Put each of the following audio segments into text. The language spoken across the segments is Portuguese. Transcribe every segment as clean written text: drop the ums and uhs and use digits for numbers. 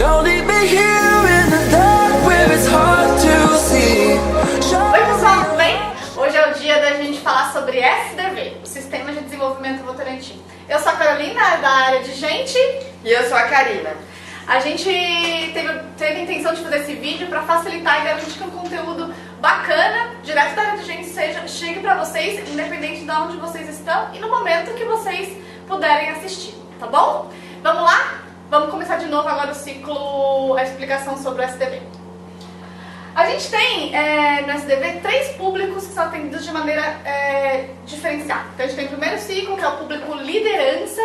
Don't leave me here in the dark where it's hard to see. Oi pessoal, tudo bem? Hoje é o dia da gente falar sobre SDV, o Sistema de Desenvolvimento Votorantim. Eu sou a Carolina, da área de gente. E eu sou a Karina. A gente teve a intenção de fazer esse vídeo para facilitar e garantir que um conteúdo bacana, direto da área de gente, chegue para vocês, independente de onde vocês estão e no momento que vocês puderem assistir, tá bom? Vamos lá? Vamos começar de novo agora o ciclo, a explicação sobre o SDV. A gente tem no SDV 3 públicos que são atendidos de maneira diferenciada. Então a gente tem o primeiro ciclo, que é o público liderança,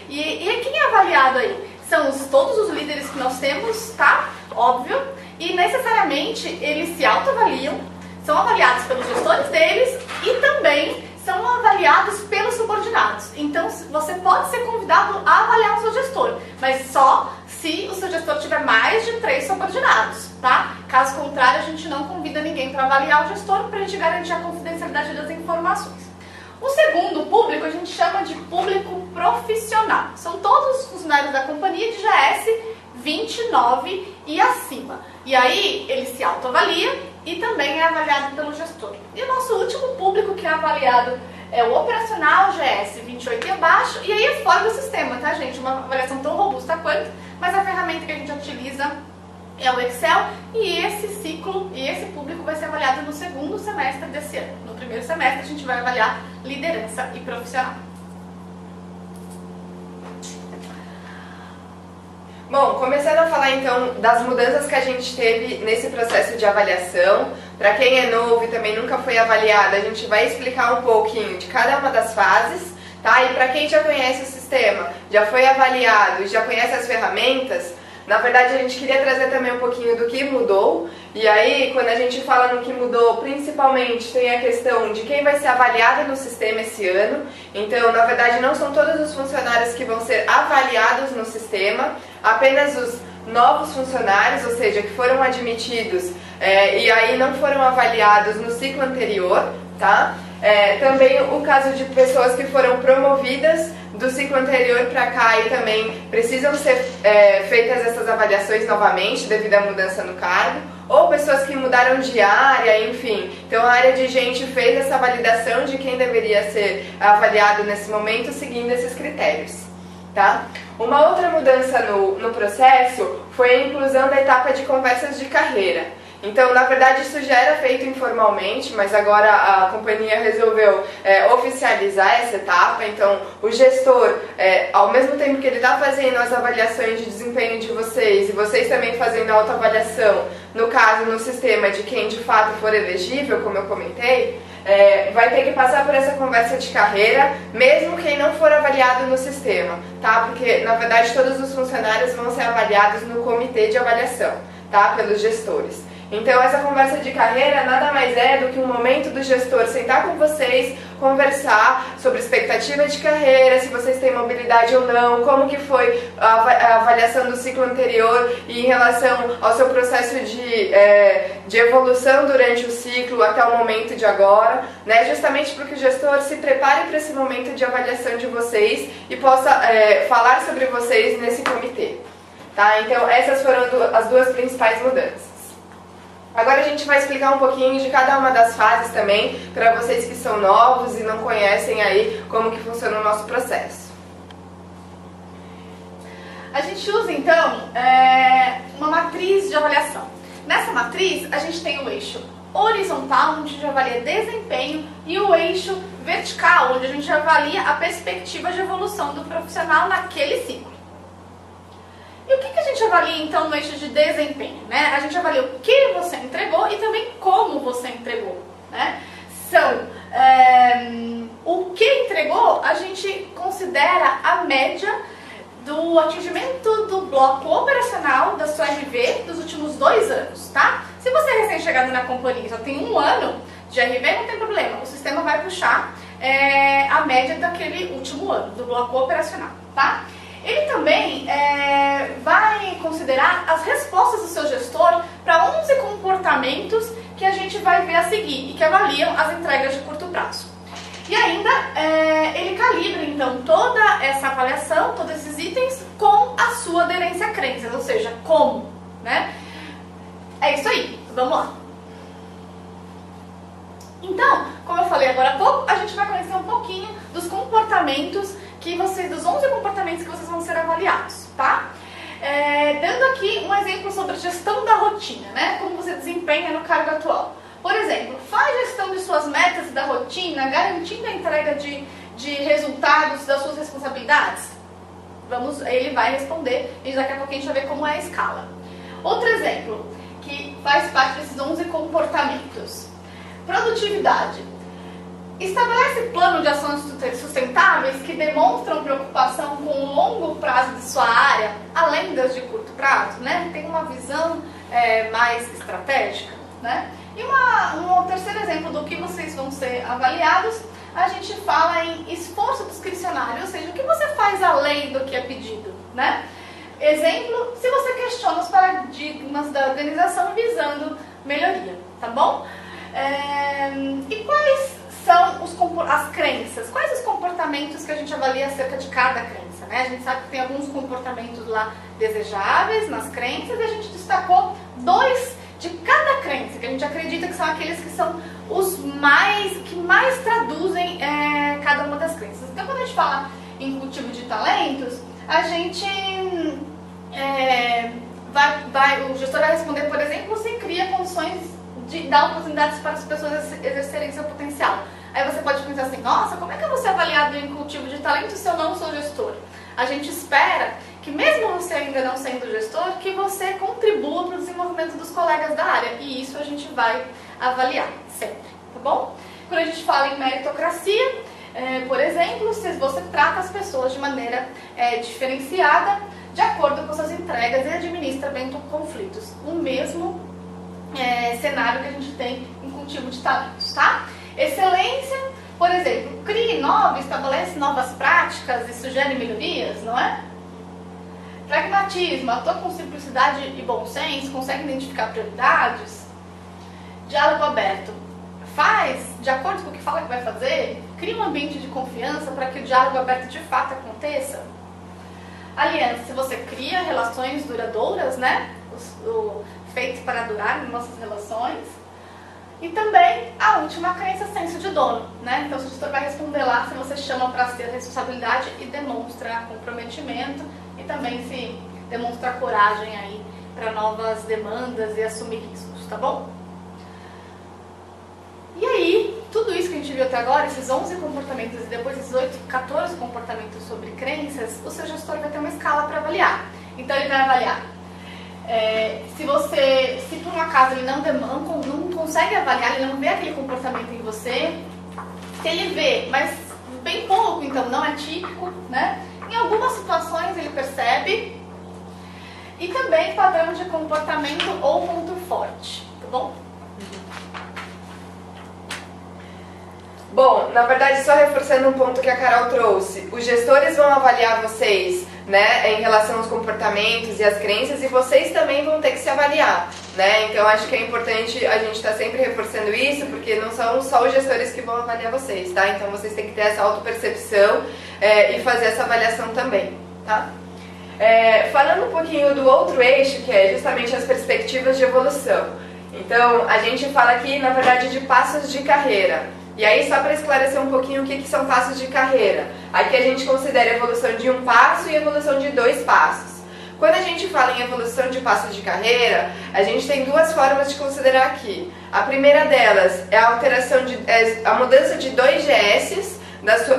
e quem é avaliado aí? São todos os líderes que nós temos, tá? Óbvio. E necessariamente eles se autoavaliam, são avaliados pelos gestores deles e também são avaliados pelos subordinados. Então você pode ser convidado a avaliar o seu gestor, mas só se o seu gestor tiver mais de 3 subordinados, tá? Caso contrário, a gente não convida ninguém para avaliar o gestor para a gente garantir a confidencialidade das informações. O segundo público a gente chama de público profissional. São todos os funcionários da companhia de GS 29 e acima. E aí ele se autoavalia e também é avaliado pelo gestor. E o nosso último público que é avaliado é o operacional GS 28 e abaixo. E aí é fora do sistema, tá gente? Uma avaliação tão robusta quanto, mas a ferramenta que a gente utiliza é o Excel, e esse ciclo e esse público vai ser avaliado no segundo semestre desse ano. No primeiro semestre a gente vai avaliar liderança e profissional. Bom, começando a falar então das mudanças que a gente teve nesse processo de avaliação. Para quem é novo e também nunca foi avaliado, a gente vai explicar um pouquinho de cada uma das fases, tá? E para quem já conhece o sistema, já foi avaliado e já conhece as ferramentas, na verdade, a gente queria trazer também um pouquinho do que mudou. E aí, quando a gente fala no que mudou, principalmente tem a questão de quem vai ser avaliado no sistema esse ano. Então, na verdade, não são todos os funcionários que vão ser avaliados no sistema, apenas os novos funcionários, ou seja, que foram admitidos e aí não foram avaliados no ciclo anterior, tá? Também o caso de pessoas que foram promovidas do ciclo anterior para cá e também precisam ser feitas essas avaliações novamente devido à mudança no cargo, ou pessoas que mudaram de área, enfim. Então a área de gente fez essa validação de quem deveria ser avaliado nesse momento seguindo esses critérios, tá? Uma outra mudança no processo foi a inclusão da etapa de conversas de carreira. Então, na verdade, isso já era feito informalmente, mas agora a companhia resolveu oficializar essa etapa. Então, o gestor, ao mesmo tempo que ele está fazendo as avaliações de desempenho de vocês e vocês também fazendo a autoavaliação, no caso, no sistema de quem de fato for elegível, como eu comentei, vai ter que passar por essa conversa de carreira, mesmo quem não for avaliado no sistema, tá? Porque, na verdade, todos os funcionários vão ser avaliados no comitê de avaliação, tá? Pelos gestores. Então essa conversa de carreira nada mais é do que um momento do gestor sentar com vocês, conversar sobre expectativa de carreira, se vocês têm mobilidade ou não, como que foi a avaliação do ciclo anterior e em relação ao seu processo de evolução durante o ciclo até o momento de agora, né? Justamente para que o gestor se prepare para esse momento de avaliação de vocês e possa falar sobre vocês nesse comitê. Tá? Então essas foram as duas principais mudanças. Agora a gente vai explicar um pouquinho de cada uma das fases também, para vocês que são novos e não conhecem aí como que funciona o nosso processo. A gente usa então uma matriz de avaliação. Nessa matriz a gente tem o eixo horizontal, onde a gente avalia desempenho, e o eixo vertical, onde a gente avalia a perspectiva de evolução do profissional naquele ciclo. E o que a gente avalia então no eixo de desempenho, né? A gente avalia o que você entregou e também como você entregou, né? O que entregou, a gente considera a média do atingimento do bloco operacional da sua RV dos últimos 2 anos, tá? Se você é recém-chegado na companhia e só tem 1 ano de RV, não tem problema, o sistema vai puxar a média daquele último ano, do bloco operacional, tá? Ele também vai considerar as respostas do seu gestor para 11 comportamentos que a gente vai ver a seguir e que avaliam as entregas de curto prazo. E ainda ele calibra então toda essa avaliação, todos esses itens com a sua aderência a crenças, ou seja, como, né? É isso aí, vamos lá. Então, como eu falei agora há pouco, a gente vai conhecer um pouquinho dos comportamentos dos 11 comportamentos que vocês vão ser avaliados, tá? Dando aqui um exemplo sobre gestão da rotina, né? Como você desempenha no cargo atual. Por exemplo, faz gestão de suas metas e da rotina, garantindo a entrega de resultados das suas responsabilidades? Ele vai responder e daqui a pouco a gente vai ver como é a escala. Outro exemplo, que faz parte desses 11 comportamentos. Produtividade. Estabelece plano de ações sustentáveis que demonstram preocupação com o longo prazo de sua área, além das de curto prazo, né? Tem uma visão mais estratégica, né? E um terceiro exemplo do que vocês vão ser avaliados, a gente fala em esforço discricionário, ou seja, o que você faz além do que é pedido, né? Exemplo, se você questiona os paradigmas da organização visando melhoria, tá bom? E quais são as crenças? Quais os comportamentos que a gente avalia acerca de cada crença, né? A gente sabe que tem alguns comportamentos lá desejáveis nas crenças e a gente destacou 2 de cada crença, que a gente acredita que são aqueles que são que mais traduzem cada uma das crenças. Então, quando a gente fala em cultivo de talentos, a gente o gestor vai responder, por exemplo, se cria condições de dar oportunidades para as pessoas exercerem seu potencial. Aí você pode pensar assim, nossa, como é que eu vou ser avaliado em cultivo de talento se eu não sou gestor? A gente espera que mesmo você ainda não sendo gestor, que você contribua para o desenvolvimento dos colegas da área. E isso a gente vai avaliar sempre, tá bom? Quando a gente fala em meritocracia, por exemplo, se você trata as pessoas de maneira diferenciada, de acordo com suas entregas e administra bem conflitos. O mesmo cenário que a gente tem em cultivo de talentos, tá? Excelência, por exemplo, cria inova, estabelece novas práticas e sugere melhorias, não é? Pragmatismo, atua com simplicidade e bom senso, consegue identificar prioridades. Diálogo aberto, faz de acordo com o que fala que vai fazer, cria um ambiente de confiança para que o diálogo aberto de fato aconteça. Aliança, se você cria relações duradouras, né? Feitos para durar em nossas relações. E também a última crença, senso de dono, né? Então o gestor vai responder lá se você chama para ser responsabilidade e demonstra comprometimento e também se demonstra coragem aí para novas demandas e assumir riscos, tá bom? E aí, tudo isso que a gente viu até agora, esses 11 comportamentos e depois esses 14 comportamentos sobre crenças, o seu gestor vai ter uma escala para avaliar. Então ele vai avaliar se por um acaso ele não consegue avaliar, ele não vê aquele comportamento em você, se ele vê, mas bem pouco, então não é típico, né? Em algumas situações ele percebe, e também padrão de comportamento ou ponto forte, tá bom? Bom, na verdade, só reforçando um ponto que a Carol trouxe, os gestores vão avaliar vocês, né, em relação aos comportamentos e às crenças, e vocês também vão ter que se avaliar, né? Então acho que é importante a gente estar sempre reforçando isso, porque não são só os gestores que vão avaliar vocês, tá? Então vocês têm que ter essa autopercepção e fazer essa avaliação também, tá? Falando um pouquinho do outro eixo, que é justamente as perspectivas de evolução. Então a gente fala aqui, na verdade, de passos de carreira. E aí, só para esclarecer um pouquinho o que são passos de carreira. Aqui a gente considera a evolução de um passo e a evolução de 2 passos. Quando a gente fala em evolução de passos de carreira, a gente tem 2 formas de considerar aqui. A primeira delas é a mudança de 2 GS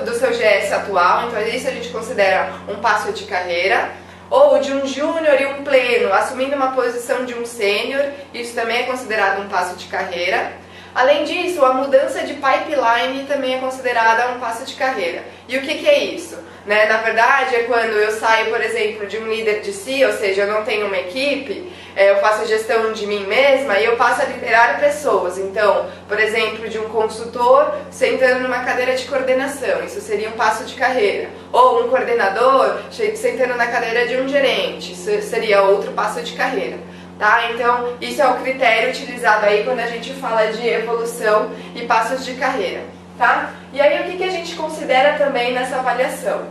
do seu GS atual, então isso a gente considera um passo de carreira. Ou de um júnior e um pleno, assumindo uma posição de um sênior, isso também é considerado um passo de carreira. Além disso, a mudança de pipeline também é considerada um passo de carreira. E o que é isso? Né? Na verdade, é quando eu saio, por exemplo, de um líder de si, ou seja, eu não tenho uma equipe, eu faço a gestão de mim mesma e eu passo a liderar pessoas. Então, por exemplo, de um consultor sentando numa cadeira de coordenação, isso seria um passo de carreira. Ou um coordenador sentando na cadeira de um gerente, isso seria outro passo de carreira. Tá? Então, isso é o critério utilizado aí quando a gente fala de evolução e passos de carreira. Tá? E aí, o que a gente considera também nessa avaliação?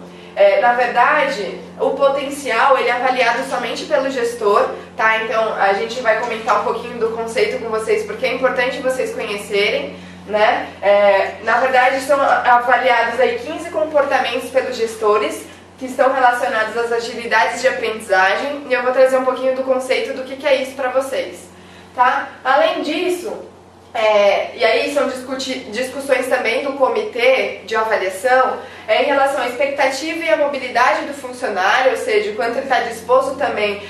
Na verdade, o potencial ele é avaliado somente pelo gestor, tá? Então a gente vai comentar um pouquinho do conceito com vocês, porque é importante vocês conhecerem, né? Na verdade, são avaliados aí 15 comportamentos pelos gestores que estão relacionados às agilidades de aprendizagem, e eu vou trazer um pouquinho do conceito do que é isso para vocês, tá? Além disso, e aí são discussões também do comitê de avaliação em relação à expectativa e à mobilidade do funcionário, ou seja, quanto ele está disposto também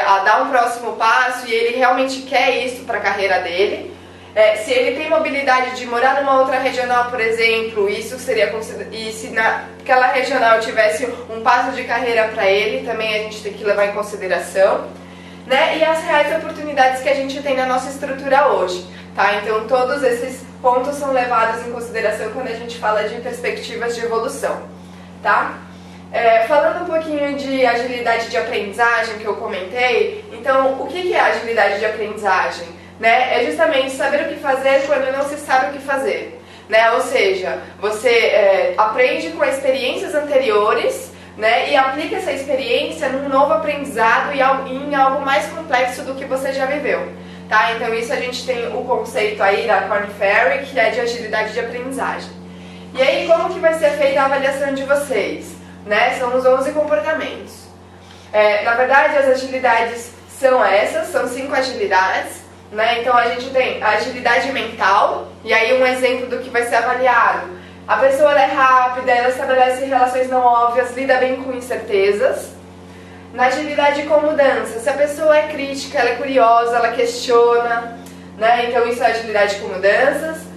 a dar um próximo passo e ele realmente quer isso para a carreira dele. Se ele tem mobilidade de morar numa outra regional, por exemplo, isso seria e se naquela regional tivesse um passo de carreira para ele, também a gente tem que levar em consideração, né? E as reais oportunidades que a gente tem na nossa estrutura hoje, tá? Então todos esses pontos são levados em consideração quando a gente fala de perspectivas de evolução, tá? Falando um pouquinho de agilidade de aprendizagem que eu comentei, então o que é agilidade de aprendizagem? Né? É justamente saber o que fazer quando não se sabe o que fazer, né? Ou seja, você aprende com experiências anteriores, né? E aplica essa experiência num novo aprendizado e em algo mais complexo do que você já viveu, tá? Então isso a gente tem o conceito aí da Korn Ferry, que é de agilidade de aprendizagem. E aí como que vai ser feita a avaliação de vocês, né? São os 11 comportamentos. Na verdade as agilidades são 5 agilidades. Né? Então a gente tem a agilidade mental, e aí um exemplo do que vai ser avaliado. A pessoa ela é rápida, ela estabelece relações não óbvias, lida bem com incertezas. Na agilidade com mudança, se a pessoa é crítica, ela é curiosa, ela questiona, né? Então isso é agilidade com mudanças.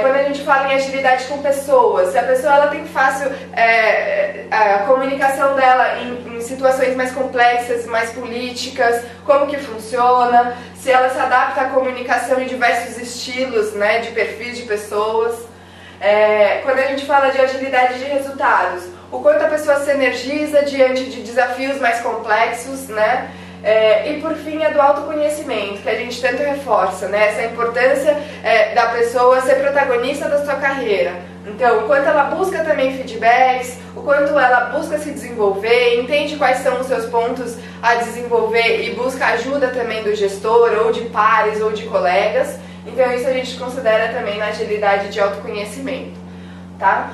Quando a gente fala em agilidade com pessoas, se a pessoa ela tem fácil a comunicação dela em situações mais complexas, mais políticas, como que funciona, se ela se adapta à comunicação em diversos estilos, né, de perfis de pessoas. Quando a gente fala de agilidade de resultados, o quanto a pessoa se energiza diante de desafios mais complexos, né? E por fim é do autoconhecimento, que a gente tanto reforça, né? Essa importância da pessoa ser protagonista da sua carreira. Então, o quanto ela busca também feedbacks, o quanto ela busca se desenvolver, entende quais são os seus pontos a desenvolver e busca ajuda também do gestor, ou de pares, ou de colegas. Então isso a gente considera também na agilidade de autoconhecimento, tá?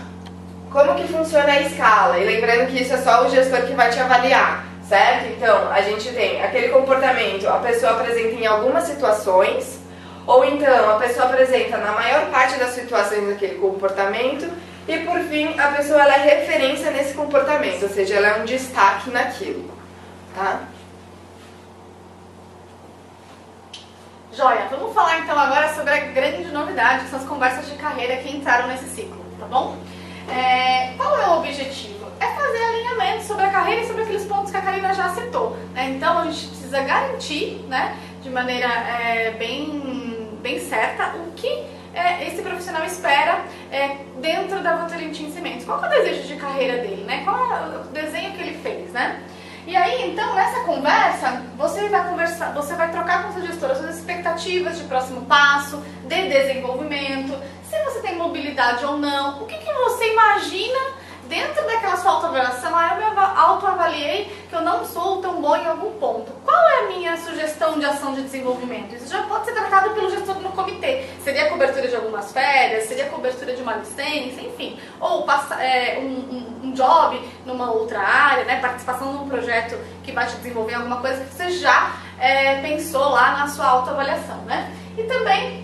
Como que funciona a escala? E lembrando que isso é só o gestor que vai te avaliar, certo? Então, a gente tem aquele comportamento, a pessoa apresenta em algumas situações, ou então a pessoa apresenta na maior parte das situações daquele comportamento, e por fim, a pessoa ela é referência nesse comportamento, ou seja, ela é um destaque naquilo, tá? Joia, vamos falar então agora sobre a grande novidade, que são as conversas de carreira que entraram nesse ciclo, tá bom? Qual é o objetivo? É fazer alinhamento sobre a carreira e sobre aqueles pontos que a Karina já citou, né? Então a gente precisa garantir, né, de maneira bem certa o que esse profissional espera dentro da Votorantim Cimentos. Qual é o desejo de carreira dele, né? Qual é o desenho que ele fez, né? E aí, então, nessa conversa, você vai trocar com o seu gestor as suas expectativas de próximo passo, de desenvolvimento, se você tem mobilidade ou não, o que você imagina dentro daquela sua autoavaliação. Eu me autoavaliei que eu não sou tão bom em algum ponto. Qual é a minha sugestão de ação de desenvolvimento? Isso já pode ser tratado pelo gestor no comitê. Seria a cobertura de algumas férias, seria a cobertura de uma licença, enfim. Ou um job numa outra área, né? Participação num projeto que vai te desenvolver alguma coisa que você já pensou lá na sua autoavaliação, né? E também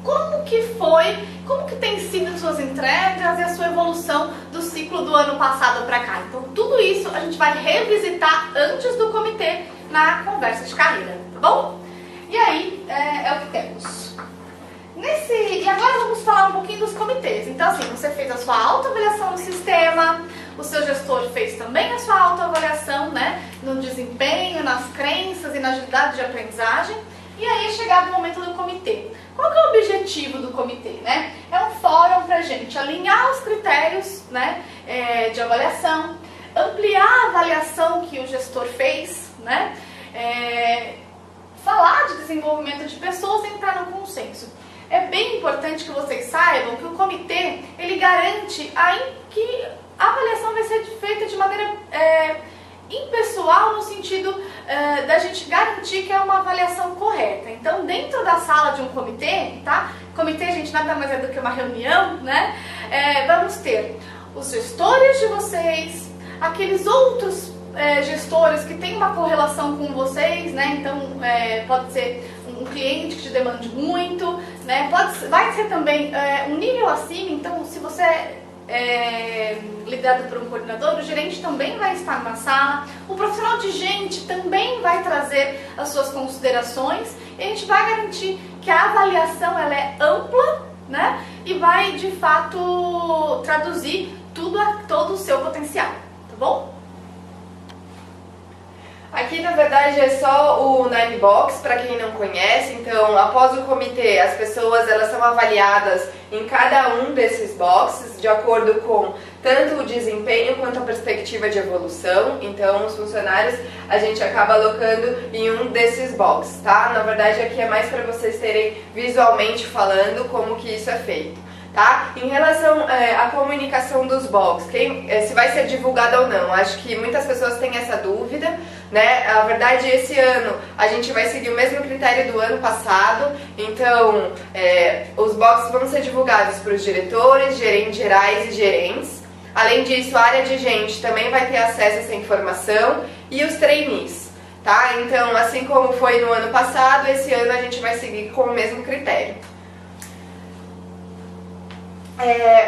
como que tem sido as suas entregas e a sua evolução do ciclo do ano passado para cá. Então tudo isso a gente vai revisitar antes do comitê na conversa de carreira, tá bom? E aí é o que temos. E agora vamos falar um pouquinho dos comitês. Então assim, você fez a sua autoavaliação no sistema, o seu gestor fez também a sua autoavaliação, né, no desempenho, nas crenças e na agilidade de aprendizagem. E aí é chegado o momento do comitê. Qual que é o objetivo do comitê, né? É um fórum para a gente alinhar os critérios, né, de avaliação, ampliar a avaliação que o gestor fez, né, falar de desenvolvimento de pessoas e entrar no consenso. É bem importante que vocês saibam que o comitê, ele garante que a avaliação vai ser feita de maneira impessoal, no sentido da gente garantir que é uma avaliação correta. Então, dentro da sala de um comitê, tá? Comitê, gente, nada mais é do que uma reunião, né? Vamos ter os gestores de vocês, aqueles outros gestores que têm uma correlação com vocês, né? Então, pode ser um cliente que te demande muito, né? Vai ser também um nível acima. Então, se você liderado por um coordenador, o gerente também vai estar na sala, o profissional de gente também vai trazer as suas considerações, e a gente vai garantir que a avaliação ela é ampla, né? E vai de fato traduzir todo o seu potencial, tá bom? Aqui, na verdade, é só o Nine Box, para quem não conhece. Então, após o comitê, as pessoas elas são avaliadas em cada um desses boxes, de acordo com tanto o desempenho quanto a perspectiva de evolução. Então, os funcionários a gente acaba alocando em um desses boxes, tá? Na verdade, aqui é mais para vocês terem visualmente falando como que isso é feito. Tá? Em relação à comunicação dos boxes, se vai ser divulgado ou não, acho que muitas pessoas têm essa dúvida, né? A verdade, esse ano a gente vai seguir o mesmo critério do ano passado, então os boxes vão ser divulgados para os diretores, gerentes gerais e gerentes. Além disso, a área de gente também vai ter acesso a essa informação e os trainees. Tá? Então, assim como foi no ano passado, esse ano a gente vai seguir com o mesmo critério.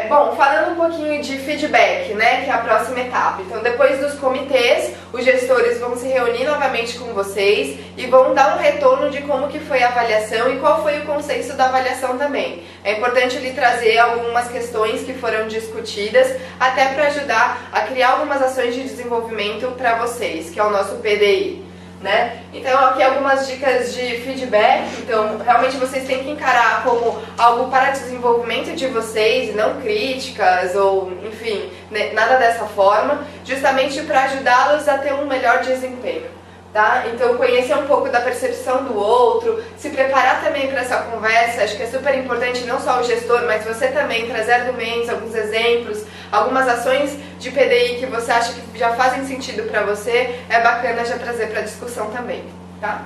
Bom, falando um pouquinho de feedback, né, que é a próxima etapa. Então, depois dos comitês, os gestores vão se reunir novamente com vocês e vão dar um retorno de como que foi a avaliação e qual foi o consenso da avaliação também. É importante lhe trazer algumas questões que foram discutidas, até para ajudar a criar algumas ações de desenvolvimento para vocês, que é o nosso PDI. Né? Então, aqui algumas dicas de feedback. Então, realmente vocês têm que encarar como algo para desenvolvimento de vocês, não críticas ou, enfim, nada dessa forma, justamente para ajudá-los a ter um melhor desempenho. Tá? Então, conhecer um pouco da percepção do outro, se preparar também para essa conversa. Acho que é super importante não só o gestor, mas você também trazer argumentos, alguns exemplos, algumas ações de PDI que você acha que já fazem sentido para você, é bacana já trazer para discussão também, tá?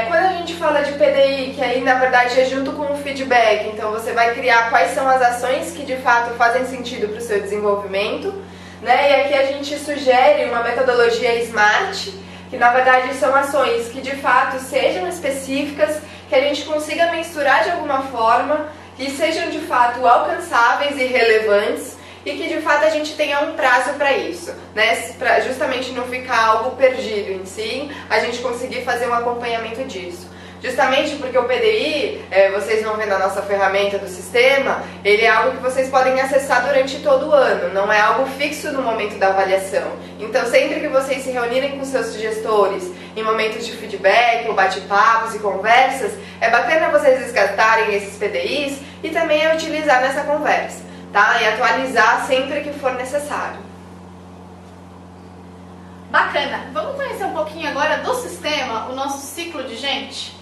Quando a gente fala de PDI, que aí na verdade é junto com o feedback, então você vai criar quais são as ações que de fato fazem sentido para o seu desenvolvimento, né? E aqui a gente sugere uma metodologia SMART, que na verdade são ações que de fato sejam específicas, que a gente consiga mensurar de alguma forma, que sejam de fato alcançáveis e relevantes e que de fato a gente tenha um prazo para isso, né? Para justamente não ficar algo perdido em si, a gente conseguir fazer um acompanhamento disso. Justamente porque o PDI, vocês vão ver na nossa ferramenta do sistema, ele é algo que vocês podem acessar durante todo o ano, não é algo fixo no momento da avaliação. Então, sempre que vocês se reunirem com seus gestores em momentos de feedback, ou bate-papos e conversas, é bacana vocês resgatarem esses PDIs e também utilizar nessa conversa, tá? E atualizar sempre que for necessário. Bacana! Vamos conhecer um pouquinho agora do sistema, o nosso ciclo de gente?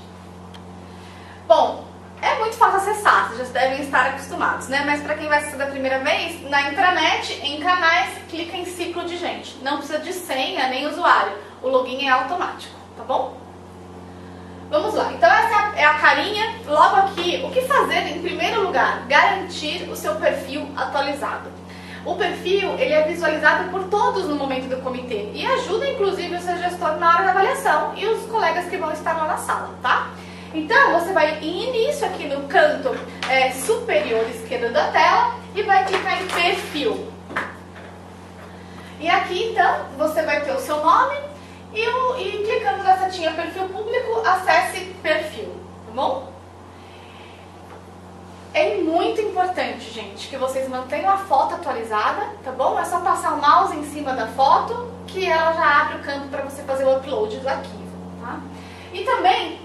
Bom, é muito fácil acessar, vocês já devem estar acostumados, né? Mas para quem vai acessar da primeira vez, na intranet, em canais, clica em ciclo de gente. Não precisa de senha nem usuário, o login é automático, tá bom? Vamos lá, então essa é a carinha. Logo aqui, o que fazer em primeiro lugar? Garantir o seu perfil atualizado. O perfil, ele é visualizado por todos no momento do comitê e ajuda inclusive o seu gestor na hora da avaliação e os colegas que vão estar lá na sala, tá? Então, você vai em início aqui no canto superior esquerdo da tela e vai clicar em perfil. E aqui, então, você vai ter o seu nome e clicando na setinha perfil público, acesse perfil, tá bom? É muito importante, gente, que vocês mantenham a foto atualizada, tá bom? É só passar o mouse em cima da foto que ela já abre o campo para você fazer o upload do arquivo, tá? E também,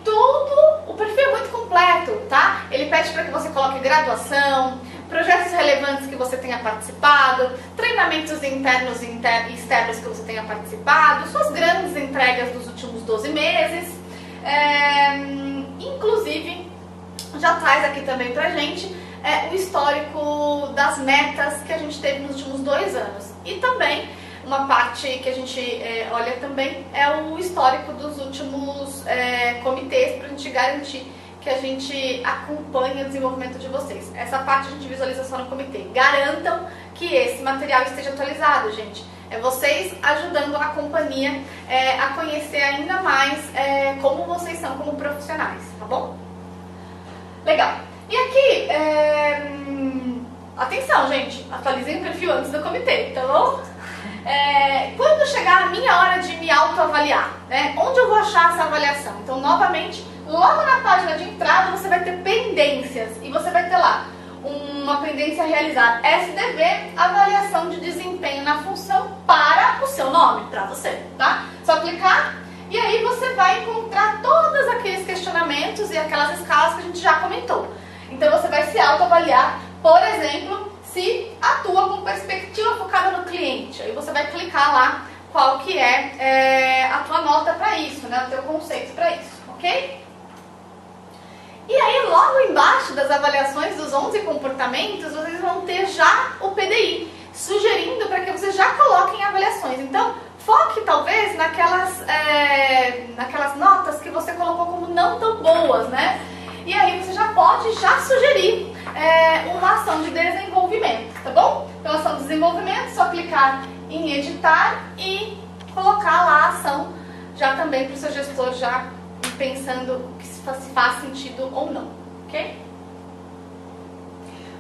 o perfil é muito completo, tá? Ele pede para que você coloque graduação, projetos relevantes que você tenha participado, treinamentos internos e externos que você tenha participado, suas grandes entregas dos últimos 12 meses, inclusive já traz aqui também pra gente o histórico das metas que a gente teve nos últimos 2 anos. E também, uma parte que a gente olha também é o histórico dos últimos comitês, para a gente garantir que a gente acompanhe o desenvolvimento de vocês. Essa parte a gente visualiza só no comitê. Garantam que esse material esteja atualizado, gente. É vocês ajudando a companhia a conhecer ainda mais como vocês são como profissionais, tá bom? Legal. E aqui, atenção, gente, atualizem o perfil antes do comitê, tá bom? Quando chegar a minha hora de me autoavaliar, né? Onde eu vou achar essa avaliação? Então, novamente, logo na página de entrada você vai ter pendências e você vai ter lá uma pendência a realizar SDV, avaliação de desempenho na função para o seu nome, para você, tá? Só clicar e aí você vai encontrar todos aqueles questionamentos e aquelas escalas que a gente já comentou. Então você vai se autoavaliar, por exemplo, se atua com perspectiva focada no cliente. Aí você vai clicar lá qual que é a tua nota para isso, né? O teu conceito para isso, ok? E aí, logo embaixo das avaliações dos 11 comportamentos, vocês vão ter já o PDI, sugerindo para que vocês já coloquem avaliações. Então, foque talvez naquelas notas que você colocou como não tão boas, né? E aí você já pode sugerir uma ação de desenvolvimento, tá bom? Então, ação de desenvolvimento, só clicar em editar e colocar lá a ação já também para o seu gestor já pensando se faz sentido ou não, ok?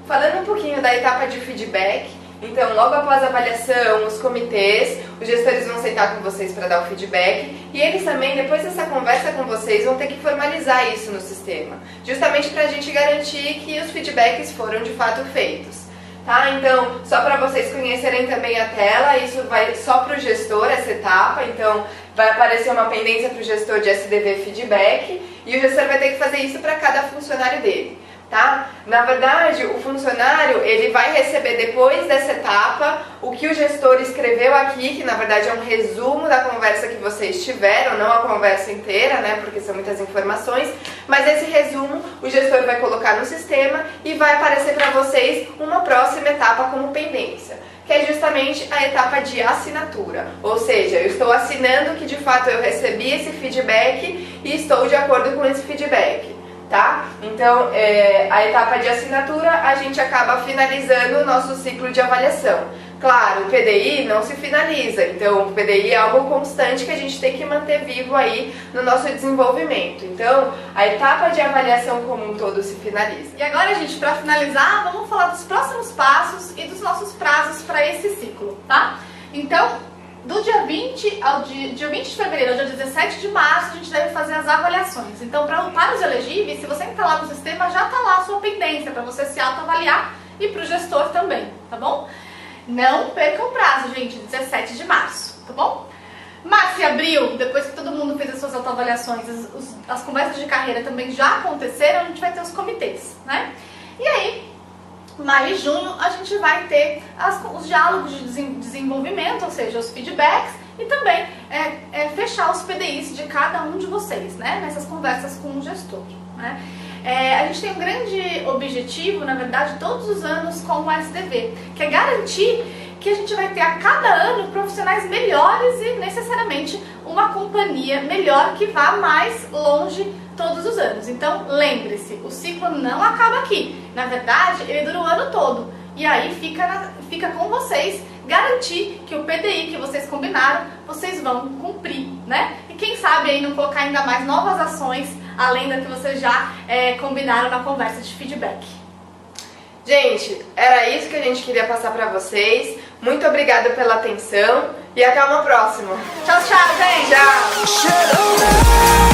Falando um pouquinho da etapa de feedback, então logo após a avaliação, os comitês, os gestores vão sentar com vocês para dar o feedback e eles também, depois dessa conversa com vocês, vão ter que formalizar isso no sistema, justamente para a gente garantir que os feedbacks foram de fato feitos. Tá? Então, só para vocês conhecerem também a tela, isso vai só para o gestor, essa etapa, então vai aparecer uma pendência para o gestor de SDV feedback e o gestor vai ter que fazer isso para cada funcionário dele. Tá? Na verdade, o funcionário ele vai receber depois dessa etapa o que o gestor escreveu aqui, que na verdade é um resumo da conversa que vocês tiveram, não a conversa inteira, né, porque são muitas informações, mas esse resumo o gestor vai colocar no sistema e vai aparecer para vocês uma próxima etapa como pendência, que é justamente a etapa de assinatura, ou seja, eu estou assinando que de fato eu recebi esse feedback e estou de acordo com esse feedback. Tá? Então, a etapa de assinatura, a gente acaba finalizando o nosso ciclo de avaliação. Claro, o PDI não se finaliza, então o PDI é algo constante que a gente tem que manter vivo aí no nosso desenvolvimento. Então, a etapa de avaliação como um todo se finaliza. E agora, gente, para finalizar, vamos falar dos próximos passos e dos nossos prazos para esse ciclo, tá? Então, do dia 20 de fevereiro ao dia 17 de março, a gente deve fazer as avaliações. Então, para os elegíveis, se você entrar lá no sistema, já está lá a sua pendência para você se autoavaliar e para o gestor também, tá bom? Não perca o prazo, gente, 17 de março, tá bom? Março e abril, depois que todo mundo fez as suas autoavaliações, as conversas de carreira também já aconteceram, a gente vai ter os comitês, né? E aí, maio e junho, a gente vai ter os diálogos de desenvolvimento, ou seja, os feedbacks, e também fechar os PDIs de cada um de vocês, né? Nessas conversas com o gestor, né? A gente tem um grande objetivo, na verdade, todos os anos com o SDV, que é garantir que a gente vai ter a cada ano profissionais melhores e necessariamente uma companhia melhor que vá mais longe todos os anos. Então, lembre-se, o ciclo não acaba aqui. Na verdade, ele dura o ano todo. E aí fica com vocês garantir que o PDI que vocês combinaram, vocês vão cumprir, né? E quem sabe aí não colocar ainda mais novas ações, além da que vocês já combinaram na conversa de feedback. Gente, era isso que a gente queria passar pra vocês. Muito obrigada pela atenção e até uma próxima. Tchau, tchau, gente! Tchau!